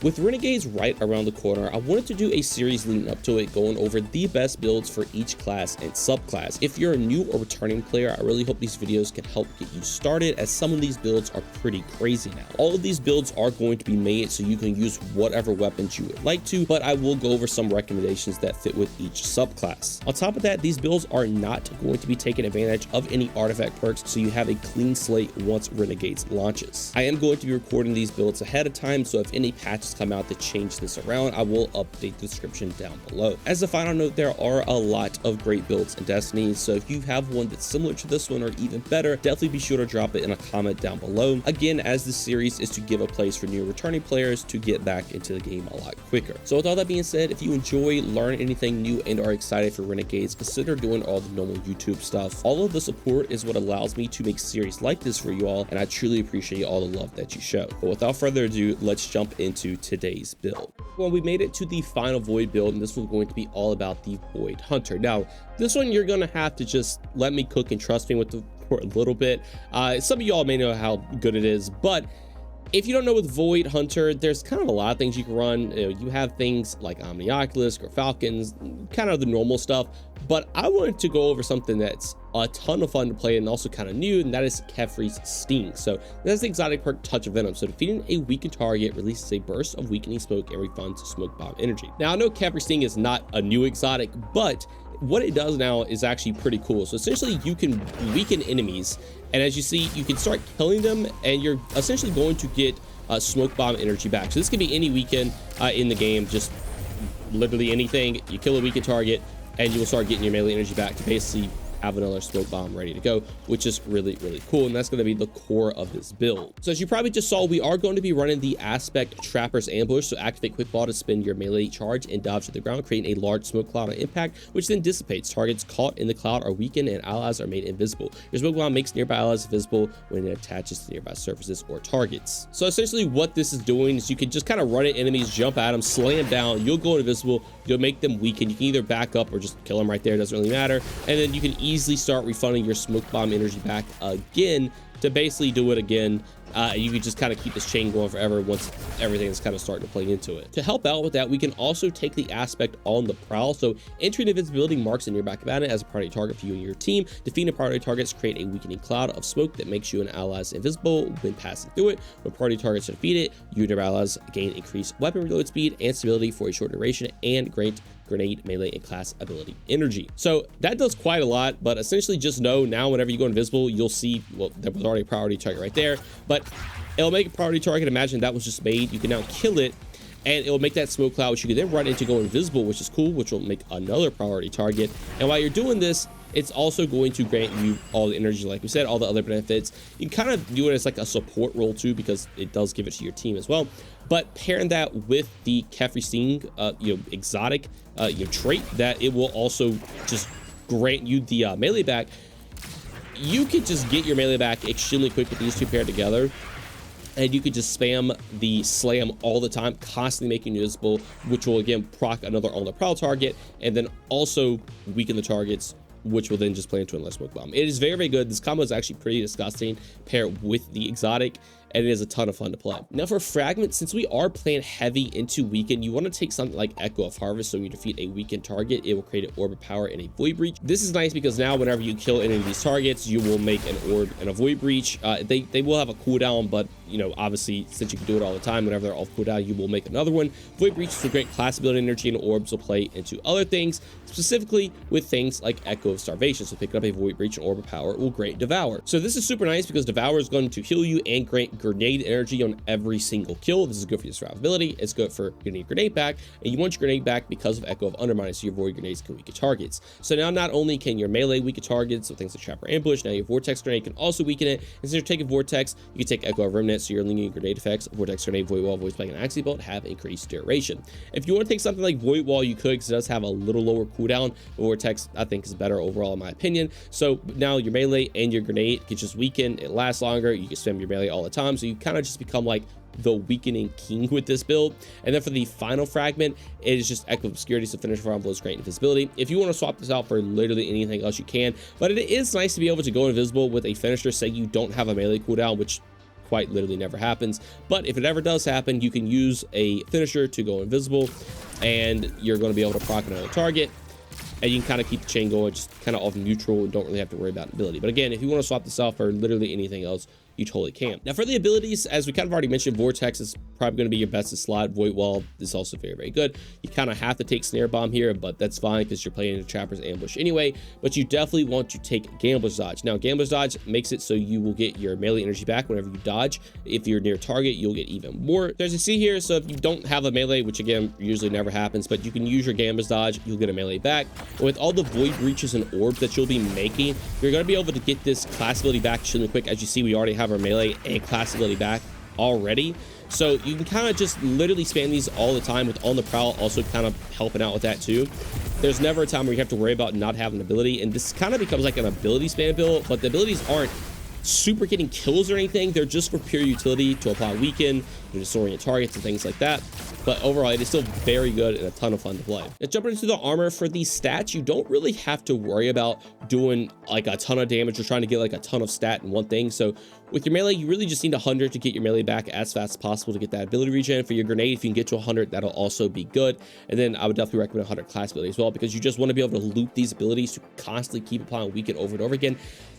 With Renegades right around the corner, I wanted to do a series leading up to it, going over the best builds for each class and subclass. If you're a new or returning player, I really hope these videos can help get you started, as some of these builds are pretty crazy now. All of these builds are going to be made so you can use whatever weapons you would like to, but I will go over some recommendations that fit with each subclass. On top of that, these builds are not going to be taking advantage of any artifact perks, so you have a clean slate once Renegades launches. I am going to be recording these builds ahead of time, so if any patches come out to change this around, I will update the description down below. As a final note, there are a lot of great builds in Destiny, so if you have one that's similar to this one or even better, definitely be sure to drop it in a comment down below. Again, as this series is to give a place for new returning players to get back into the game a lot quicker. So with all that being said, if you enjoy, learn anything new, and are excited for Renegades, consider doing all the normal YouTube stuff. All of the support is what allows me to make series like this for you all, and I truly appreciate all the love that you show. But without further ado, let's jump into today's build. Well, we made it to the final Void build, and this one's going to be all about the Void Hunter. Now, this one you're gonna have to just let me cook and trust me with for a little bit. Some of y'all may know how good it is, but if you don't know with Void Hunter, there's kind of a lot of things you can run. You have things like Omni-Oculus or Falcons, kind of the normal stuff, but I wanted to go over something that's a ton of fun to play and also kind of new, and that is Kefri's Sting. So that's the exotic perk Touch of Venom. So defeating a weakened target releases a burst of weakening smoke and refunds smoke bomb energy. Now I know Kefri's Sting is not a new exotic, but what it does now is actually pretty cool. So essentially you can weaken enemies, and as you see, you can start killing them, and you're essentially going to get smoke bomb energy back. So this can be any weekend in the game, just literally anything. You kill a weakened target and you will start getting your melee energy back to basically have another smoke bomb ready to go, which is really cool, and that's going to be the core of this build. So as you probably just saw, we are going to be running the Aspect Trapper's Ambush. So activate quick ball to spin your melee charge and dodge to the ground, creating a large smoke cloud on impact, which then dissipates. Targets caught in the cloud are weakened and allies are made invisible. Your smoke bomb makes nearby allies visible when it attaches to nearby surfaces or targets. So essentially what this is doing is you can just kind of run at enemies, jump at them, slam down, you'll go invisible, you'll make them weaken. You can either back up or just kill them right there, it doesn't really matter, and then you can easily start refunding your smoke bomb energy back again to basically do it again. You can just kind of keep this chain going forever once everything is kind of starting to play into it. To help out with that, we can also take the aspect on the prowl. So entering invisibility marks a nearby combatant as a priority target for you and your team. Defeating priority targets create a weakening cloud of smoke that makes you and allies invisible when passing through it. When priority targets are defeated, you and your allies gain increased weapon reload speed and stability for a short duration, and grant grenade, melee, and class ability energy. So that does quite a lot, but essentially just know now whenever you go invisible, you'll see, well, there was already a priority target right there, but it'll make a priority target. Imagine that was just made. You can now kill it, and it will make that smoke cloud, which you can then run into go invisible, which is cool, which will make another priority target. And while you're doing this, it's also going to grant you all the energy, like we said, all the other benefits. You can kind of do it as like a support role too, because it does give it to your team as well. But pairing that with the Kefri Sting, exotic, trait, that it will also just grant you the melee back. You could just get your melee back extremely quick with these two paired together, and you could just spam the slam all the time, constantly making you invisible, which will again proc another on the prowl target, and then also weaken the targets, which will then just play into another smoke bomb. It is very good. This combo is actually pretty disgusting paired with the exotic, and it is a ton of fun to play. Now for fragments, since we are playing heavy into weaken, you want to take something like Echo of Harvest. So when you defeat a weakened target, it will create an orb of power and a void breach. This is nice because now whenever you kill any of these targets, you will make an orb and a void breach. They will have a cooldown, but obviously since you can do it all the time, whenever they're off cooldown, you will make another one. Void breach will grant class ability energy, and orbs will play into other things, specifically with things like Echo of Starvation. So picking up a void breach and orb of power will grant Devour. So this is super nice because Devour is going to heal you and grant grenade energy on every single kill. This is good for your survivability. It's good for getting your grenade back, and you want your grenade back because of Echo of Undermine, so your void grenades can weaken targets. So now not only can your melee weaken targets, so things like Trapper Ambush, now your Vortex grenade can also weaken it. Instead of taking Vortex, you can take Echo of Remnant, so your lingering grenade effects, Vortex grenade, Void Wall, Void Spike, and Axie Bolt have increased duration. If you want to take something like Void Wall, you could, because it does have a little lower cooldown. Vortex, I think, is better overall in my opinion. So now your melee and your grenade can just weaken. It lasts longer. You can spam your melee all the time, so you kind of just become like the weakening king with this build. And then for the final fragment, it is just Echo of Obscurity, so finish from blows great invisibility. If you want to swap this out for literally anything else, you can, but it is nice to be able to go invisible with a finisher. Say you don't have a melee cooldown, which quite literally never happens. But if it ever does happen, you can use a finisher to go invisible, and you're going to be able to proc another target, and you can kind of keep the chain going, just kind of off neutral and don't really have to worry about ability. But again, if you want to swap this out for literally anything else, you totally can. Now for the abilities, as we kind of already mentioned, Vortex is probably going to be your best slot. Void Wall is also very, very good. You kind of have to take Snare Bomb here, but that's fine because you're playing a Trapper's Ambush anyway. But you definitely want to take Gambler's Dodge. Now Gambler's Dodge makes it so you will get your melee energy back whenever you dodge. If you're near target, you'll get even more. There's a C here, so if you don't have a melee, which again usually never happens, but you can use your Gambler's Dodge, you'll get a melee back. And with all the Void Breaches and orbs that you'll be making, you're going to be able to get this class ability back extremely quick. As you see, we already have our melee and class ability back already, so you can kind of just literally spam these all the time, with On the Prowl also kind of helping out with that too. There's never a time where you have to worry about not having an ability, and this kind of becomes like an ability spam build, but the abilities aren't super getting kills or anything. They're just for pure utility to apply weaken, to disorient targets and things like that. But overall, it is still very good and a ton of fun to play. Now jumping into the armor, for these stats, you don't really have to worry about doing like a ton of damage or trying to get like a ton of stat in one thing. So with your melee, you really just need 100 to get your melee back as fast as possible to get that ability regen. For your grenade, if you can get to 100, that'll also be good. And then I would definitely recommend 100 class ability as well, because you just want to be able to loop these abilities to constantly keep applying weaken over and over again.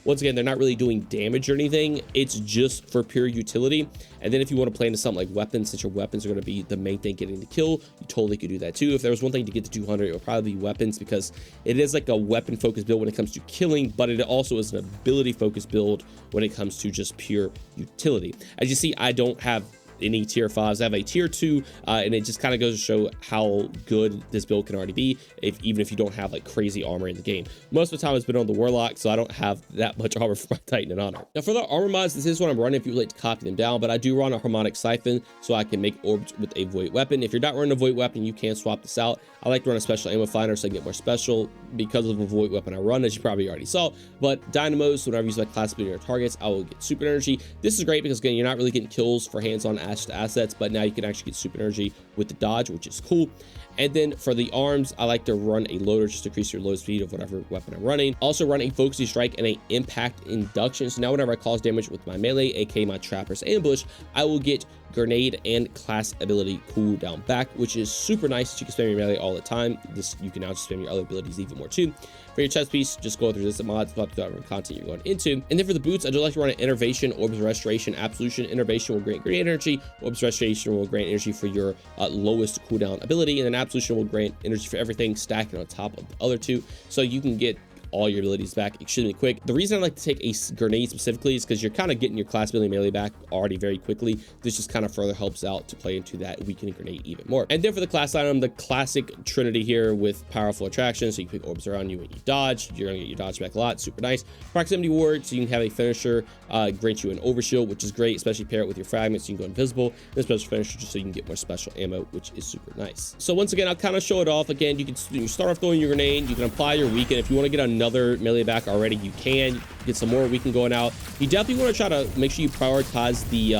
Once again, they're not really doing damage or anything. It's just for pure utility. And then if you want to play into something like weapons, since your weapons are going to be the main thing getting the kill, you totally could do that too. If there was one thing to get to 200, it would probably be weapons, because it is like a weapon focused build when it comes to killing, but it also is an ability focused build when it comes to just pure utility. As you see, I don't have any tier 5s. I have a tier 2, and it just kind of goes to show how good this build can already be, even if you don't have like crazy armor in the game. Most of the time it's been on the Warlock, so I don't have that much armor for my Titan and Honor. Now for the armor mods, this is what I'm running if you would like to copy them down, but I do run a Harmonic Siphon so I can make orbs with a Void Weapon. If you're not running a Void Weapon, you can swap this out. I like to run a Special Ammo Finder so I get more special because of a Void Weapon I run, as you probably already saw. But Dynamos, whenever I use my class ability or targets, I will get super energy. This is great because again, you're not really getting kills for hands-on assets, but now you can actually get super energy with the dodge, which is cool. And then for the arms, I like to run a loader just to increase your load speed of whatever weapon I'm running. Also run a focusing strike and a impact induction. So now whenever I cause damage with my melee, aka my Trapper's Ambush, I will get grenade and class ability cooldown back, which is super nice. You can spam your melee all the time. This, you can now just spam your other abilities even more too. For your chest piece, just go through resistant mods, about the content you're going into. And then for the boots, I do like to run an Innervation, Orbs Restoration, Absolution. Innervation will grant grenade energy. Orbs Restoration will grant energy for your lowest cooldown ability, and then Absolution will grant energy for everything, stacking on top of the other two, so you can get all your abilities back extremely quick. The reason I like to take a grenade specifically is because you're kind of getting your class ability melee back already very quickly. This just kind of further helps out to play into that weakening grenade even more. And then for the class item, the classic trinity here with powerful attraction, so you can pick orbs around you when you dodge. You're gonna get your dodge back a lot, super nice. Proximity ward, so you can have a finisher grant you an overshield, which is great, especially pair it with your fragments so you can go invisible. And special finisher just so you can get more special ammo, which is super nice. So once again, I'll kind of show it off. Again, you start off throwing your grenade, you can apply your weaken. If you want to get another melee back already, you can get some more weaken going out. You definitely want to try to make sure you prioritize the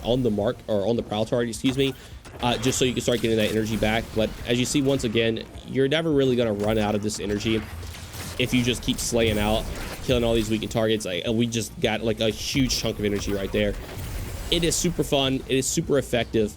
on the mark, or on the prowl target, excuse me, just so you can start getting that energy back. But as you see, once again, you're never really going to run out of this energy if you just keep slaying out, killing all these weakened targets. And we just got like a huge chunk of energy right there. It is super fun, it is super effective.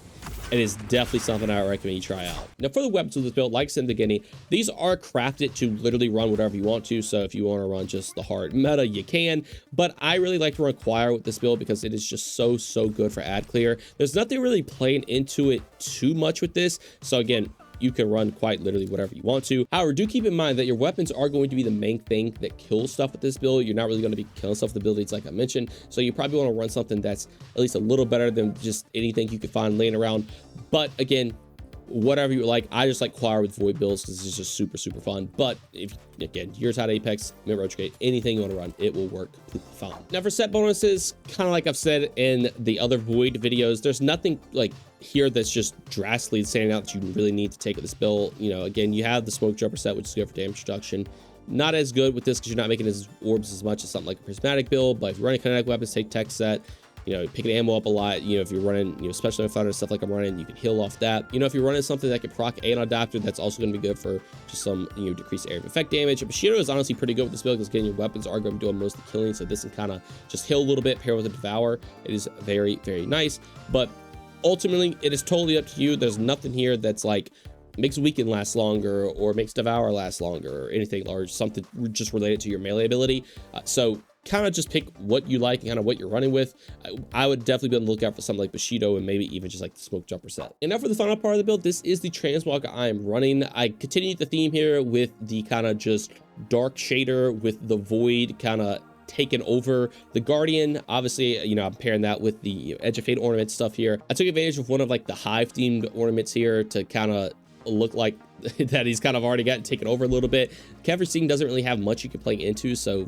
It is definitely something I recommend you try out. Now for the weapons of this build, like I said in the beginning, these are crafted to literally run whatever you want to. So if you want to run just the hard meta, you can. But I really like to run Choir with this build because it is just so good for ad clear. There's nothing really playing into it too much with this. So again, you can run quite literally whatever you want to. However, do keep in mind that your weapons are going to be the main thing that kills stuff with this build. You're not really going to be killing stuff with the abilities like I mentioned. So you probably want to run something that's at least a little better than just anything you could find laying around. But again, whatever you like. I just like Choir with Void builds because it's just super fun. But if again, yours had Apex, Retrograde, anything you want to run, it will work completely fine. Now for set bonuses, kind of like I've said in the other Void videos, there's nothing like here that's just drastically standing out that you really need to take with this build. You know, again, you have the Smoke Jumper set, which is good for damage reduction. Not as good with this because you're not making as orbs as much as something like a prismatic build. But if you're running kinetic weapons, take tech set. you know, picking ammo up a lot. You know, if you're running, you know, special fighter stuff like I'm running, you can heal off that. You know, if you're running something that can proc an adapter, that's also going to be good for just some, you know, decreased area of effect damage. Bushido is honestly pretty good with this build because getting your weapons are going to be doing most of the killing, so this can kind of just heal a little bit, pair with a Devour. It is very, very nice, but ultimately it is totally up to you. There's nothing here that's like makes Weaken last longer or makes Devour last longer or anything large, something just related to your melee ability. So kind of just pick what you like and kind of what you're running with. I would definitely be on the lookout for something like Bushido and maybe even just like the Smoke Jumper set. And now for the final part of the build, this is the Transmog I am running. I continue the theme here with the kind of just dark shader with the Void kind of taken over the Guardian. Obviously, you know, I'm pairing that with the Edge of Fate ornament stuff here. I took advantage of one of like the Hive themed ornaments here to kind of look like that he's kind of already gotten taken over a little bit. Kefir Sting doesn't really have much you can play into, so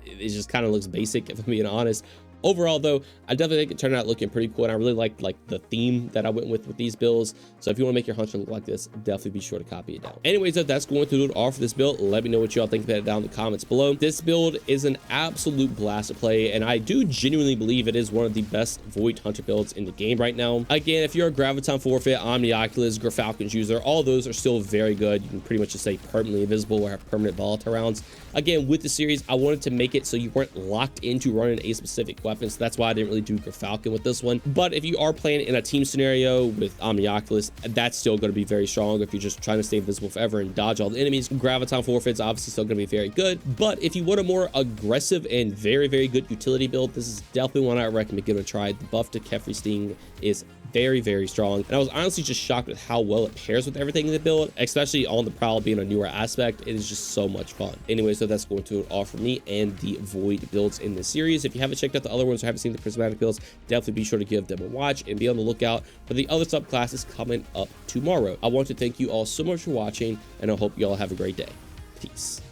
it just kind of looks basic, if I'm being honest. Overall, though, I definitely think it turned out looking pretty cool, and I really like the theme that I went with these builds. So if you want to make your hunter look like this, definitely be sure to copy it down. Anyways, that's going to do it all for this build. Let me know what y'all think about it down in the comments below. This build is an absolute blast to play, and I do genuinely believe it is one of the best Void Hunter builds in the game right now. Again, if you're a Graviton Forfeit, Omnioculus, Gerfalcon's user, all those are still very good. You can pretty much just say permanently invisible or have permanent volatile rounds. Again, with the series, I wanted to make it so you weren't locked into running a specific weapon, so that's why I didn't really do Gerfalcon with this one. But if you are playing in a team scenario with Omnioculus, that's still going to be very strong. If you're just trying to stay invisible forever and dodge all the enemies, Graviton Forfeit's obviously still going to be very good. But if you want a more aggressive and very, very good utility build, this is definitely one I recommend giving a try. The buff to Kefir Sting is very, very strong, and I was honestly just shocked with how well it pairs with everything in the build, especially on the Prowl being a newer aspect. It is just so much fun. Anyway, so that's going to do it all for me and the Void builds in this series. If you haven't checked out the other ones or haven't seen the prismatic builds, definitely be sure to give them a watch and be on the lookout for the other subclasses coming up tomorrow. I want to thank you all so much for watching, and I hope you all have a great day. Peace.